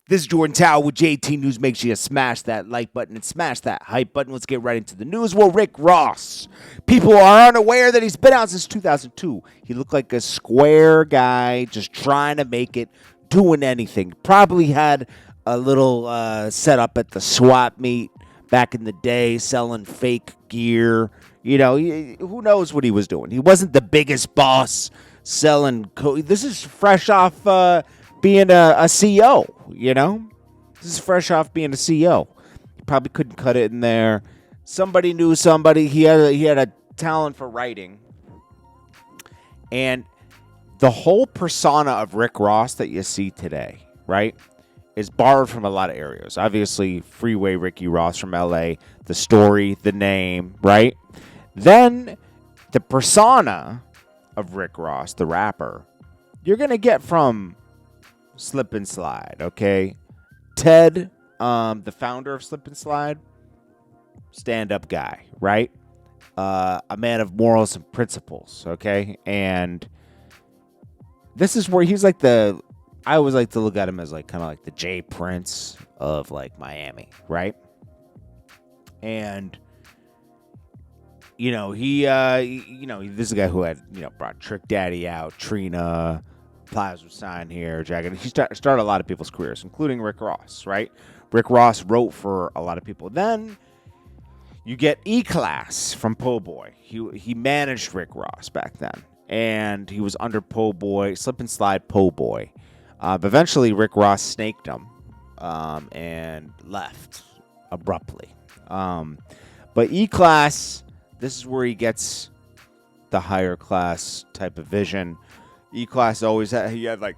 This is Jordan Tower with JT News. Make sure you smash that like button and smash that hype button. Let's get right into the news. Well, Rick Ross. People are unaware that he's been out since 2002. He looked like a square guy just trying to make it, doing anything. Probably had a little setup at the swap meet back in the day, selling fake gear. You know, who knows what he was doing. He wasn't the biggest boss selling. This is fresh off being a CEO, you know? This is fresh off being a CEO. He probably couldn't cut it in there. Somebody knew somebody. He had a talent for writing. And the whole persona of Rick Ross that you see today, right, is borrowed from a lot of areas. Obviously, Freeway Ricky Ross from LA, the story, the name, right? Then the persona of Rick Ross, the rapper, you're going to get from Slip and Slide, okay? Ted, the founder of Slip and Slide, stand-up guy, right? A man of morals and principles, okay? And this is where he's like I always like to look at him as like kind of like the Jay Prince of like Miami, right? And you know, this is a guy who had, brought Trick Daddy out, Trina, Plasma Sign here, Jagged. He started a lot of people's careers, including Rick Ross, right? Rick Ross wrote for a lot of people. Then you get E-Class from Po' Boy. He managed Rick Ross back then, and he was under Po' Boy, Slip and Slide Po' Boy. But eventually, Rick Ross snaked him and left abruptly. But E-Class, this is where he gets the higher class type of vision. E-Class always had like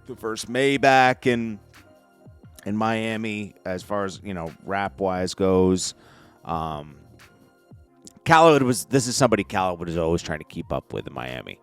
the first Maybach in Miami as far as, rap wise goes. This is somebody Calwood was always trying to keep up with in Miami.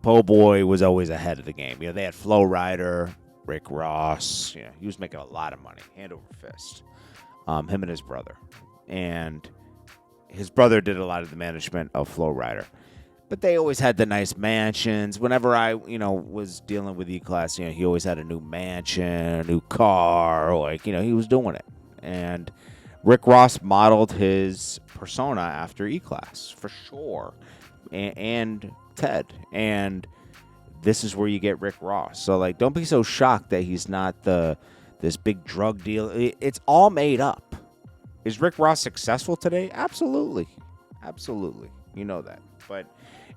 Po' Boy was always ahead of the game. They had Flow Rider, Rick Ross. He was making a lot of money, hand over fist. Him and his brother. And his brother did a lot of the management of Flow Rider. But they always had the nice mansions. Whenever I, was dealing with E-Class, he always had a new mansion, a new car. Like, he was doing it. And Rick Ross modeled his persona after E-Class, for sure. And Ted. And this is where you get Rick Ross. So, like, don't be so shocked that he's not this big drug deal. It's all made up. Is Rick Ross successful today? Absolutely. Absolutely. You know that. But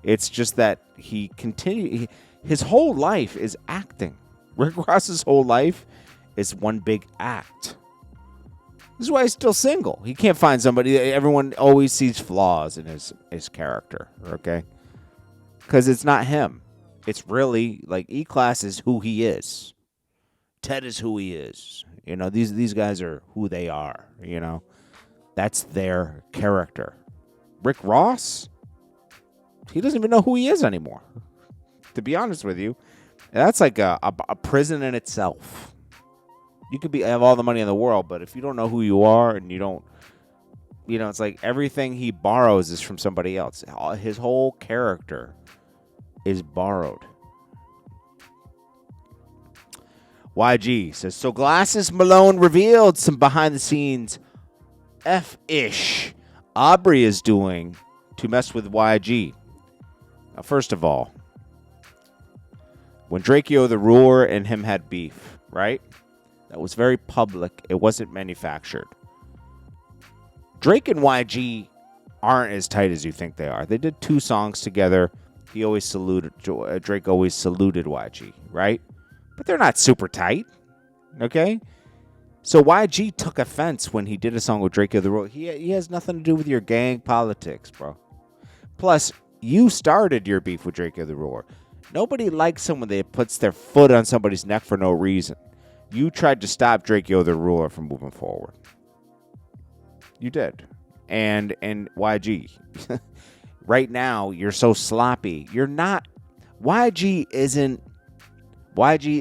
it's just that his whole life is acting. Rick Ross's whole life is one big act. This is why he's still single. He can't find somebody. Everyone always sees flaws in his character, okay? Because it's not him. It's really, like, E-Class is who he is. Ted is who he is. These guys are who they are, That's their character. Rick Ross, he doesn't even know who he is anymore. To be honest with you, that's like a prison in itself. You could have all the money in the world, but if you don't know who you are and you don't, it's like everything he borrows is from somebody else. His whole character is borrowed. YG says, so Glasses Malone revealed some behind-the-scenes F-ish Aubrey is doing to mess with YG. Now, first of all, when Drakeo the Ruler and him had beef, right? That was very public. It wasn't manufactured. Drake and YG aren't as tight as you think they are. They did 2 songs together. Drake always saluted YG, right? But they're not super tight, okay? So YG took offense when he did a song with Drakeo the Ruler. He has nothing to do with your gang politics, bro. Plus, you started your beef with Drakeo the Ruler. Nobody likes someone that puts their foot on somebody's neck for no reason. You tried to stop Drakeo the Ruler from moving forward. You did. And YG, right now, you're so sloppy. You're not... YG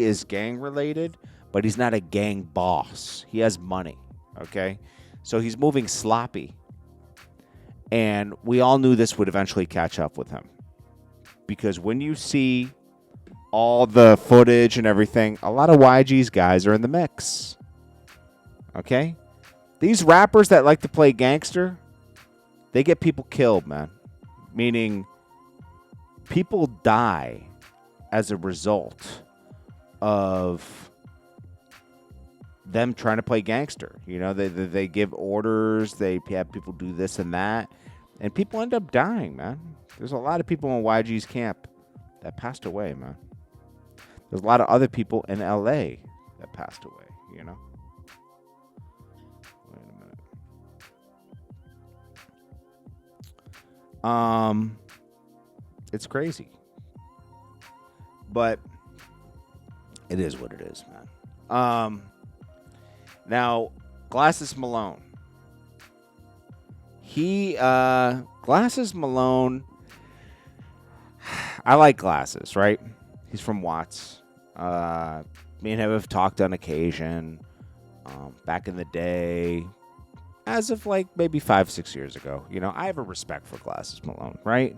is gang related, but he's not a gang boss. He has money, okay? So he's moving sloppy. And we all knew this would eventually catch up with him. Because when you see all the footage and everything, a lot of YG's guys are in the mix. Okay? These rappers that like to play gangster, they get people killed, man. Meaning, people die as a result of them trying to play gangster. You know, they give orders, they have people do this and that, and people end up dying, man. There's a lot of people in YG's camp that passed away, man. There's a lot of other people in LA that passed away, you know. Wait a minute. It's crazy. But it is what it is, man. Now, Glasses Malone. Glasses Malone, I like Glasses, right? He's from Watts. Me and him have talked on occasion. Back in the day, as of like maybe 5-6 years ago. You know, I have a respect for Glasses Malone, right?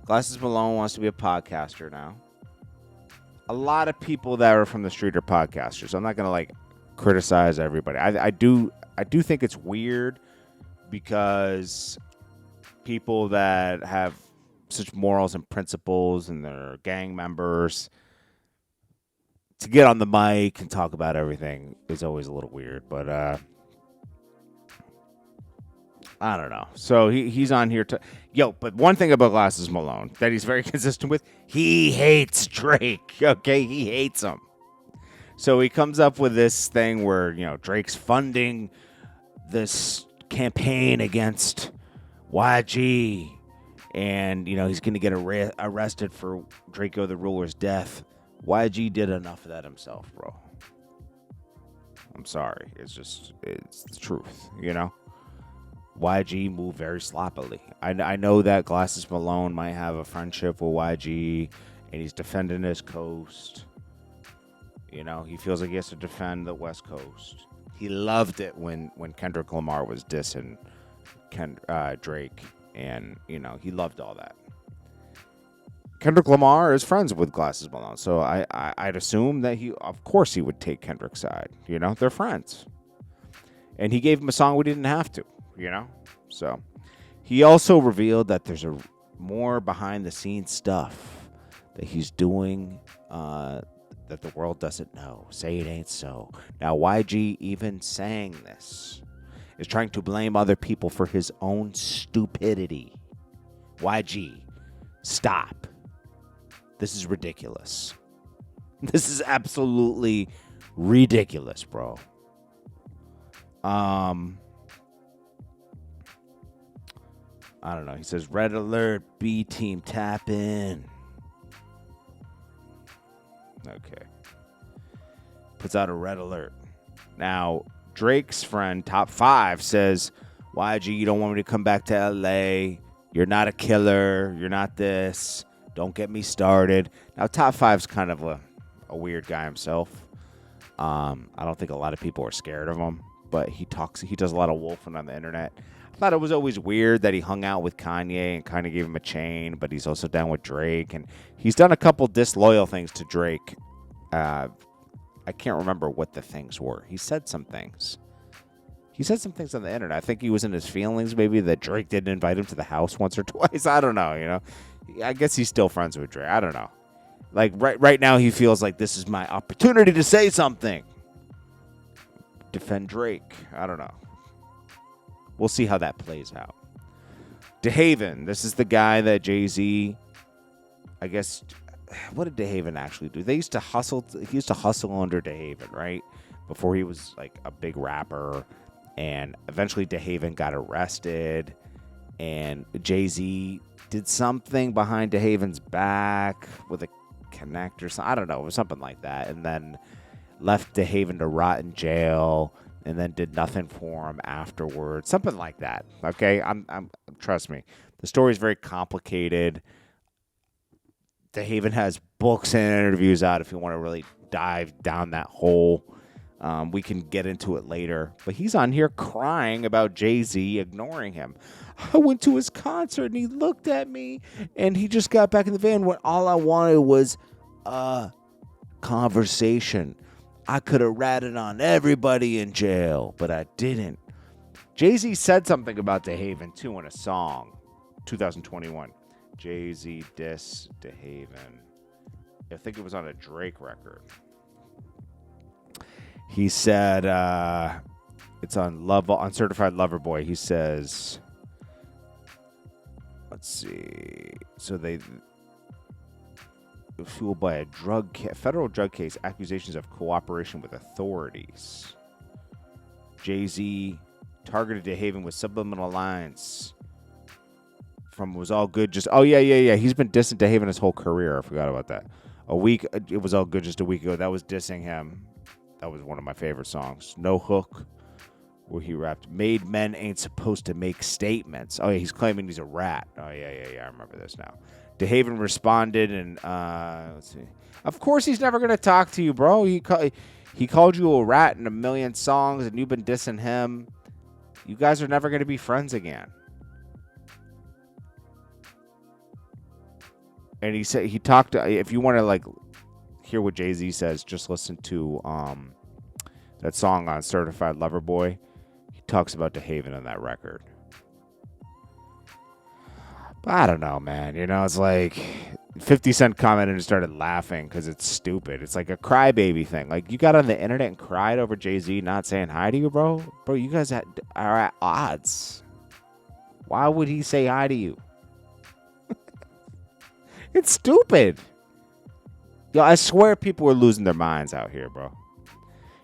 Glasses Malone wants to be a podcaster now. A lot of people that are from the street are podcasters. I'm not gonna like criticize everybody. I do think it's weird because people that have such morals and principles and they're gang members to get on the mic and talk about everything is always a little weird. But I don't know. So he's on here to but one thing about Glasses Malone that he's very consistent with, he hates Drake. Okay, he hates him. So he comes up with this thing where, you know, Drake's funding this campaign against YG, and, you know, he's going to get arrested for Drakeo the Ruler's death. YG did enough of that himself, bro. I'm sorry. It's the truth, you know? YG moved very sloppily. I know that Glasses Malone might have a friendship with YG, and he's defending his coast. You know, he feels like he has to defend the West Coast. He loved it when Kendrick Lamar was dissing Drake, and, you know, he loved all that. Kendrick Lamar is friends with Glasses Malone, so I'd assume that of course he would take Kendrick's side. You know, they're friends. And he gave him a song we didn't have to, you know? So he also revealed that there's more behind the scenes stuff that he's doing that the world doesn't know. Say it ain't so. Now, YG even saying this is trying to blame other people for his own stupidity. YG, stop. This is ridiculous. This is absolutely ridiculous, bro. I don't know. He says, red alert, B team, tap in. Okay. Puts out a red alert. Now, Drake's friend, Top 5, says, YG, you don't want me to come back to LA. You're not a killer. You're not this. Don't get me started. Now, Top 5's kind of a weird guy himself. I don't think a lot of people are scared of him, but he does a lot of wolfing on the internet. I thought it was always weird that he hung out with Kanye and kind of gave him a chain, but he's also down with Drake, and he's done a couple disloyal things to Drake. I can't remember what the things were. He said some things. He said some things on the internet. I think he was in his feelings, maybe, that Drake didn't invite him to the house once or twice. I don't know, you know. I guess he's still friends with Drake. I don't know. Like, right now he feels like this is my opportunity to say something. Defend Drake. I don't know. We'll see how that plays out. Dehaven. This is the guy that Jay-Z, I guess, what did Dehaven actually do? He used to hustle under Dehaven, right? Before he was like a big rapper. And eventually Dehaven got arrested. And Jay-Z did something behind Dehaven's back with a connect or something. I don't know. It was something like that. And then left Dehaven to rot in jail. And then did nothing for him afterwards. Something like that. Okay? I'm trust me. The story is very complicated. Dehaven has books and interviews out if you want to really dive down that hole. We can get into it later. But he's on here crying about Jay-Z ignoring him. I went to his concert and he looked at me and he just got back in the van when all I wanted was conversation. I could have ratted on everybody in jail, but I didn't. Jay-Z said something about Dehaven, too, in a song, 2021. Jay-Z diss Dehaven. I think it was on a Drake record. He said, it's on Certified Lover Boy. He says, let's see. So they fueled by a federal drug case, accusations of cooperation with authorities. Jay-Z targeted Dehaven with subliminal lines from "Was All Good." Just yeah. He's been dissing Dehaven his whole career. I forgot about that. It was all good just a week ago. That was dissing him. That was one of my favorite songs. No Hook, where he rapped, "Made men ain't supposed to make statements." Oh yeah, he's claiming he's a rat. Oh yeah. I remember this now. Dehaven responded, and let's see. Of course, he's never gonna talk to you, bro. He called you a rat in a million songs, and you've been dissing him. You guys are never gonna be friends again. And he said he talked. If you want to hear what Jay-Z says, just listen to that song on Certified Lover Boy. He talks about Dehaven on that record. But I don't know, man. It's like 50 Cent commented and started laughing because it's stupid. It's like a crybaby thing. Like, you got on the internet and cried over Jay-Z not saying hi to you, bro? Bro, you guys are at odds. Why would he say hi to you? It's stupid. Yo, I swear people are losing their minds out here, bro.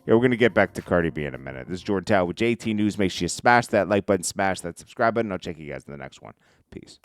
Yeah, we're going to get back to Cardi B in a minute. This is Jordan Tao with JT News. Make sure you smash that like button, smash that subscribe button. I'll check you guys in the next one. Peace.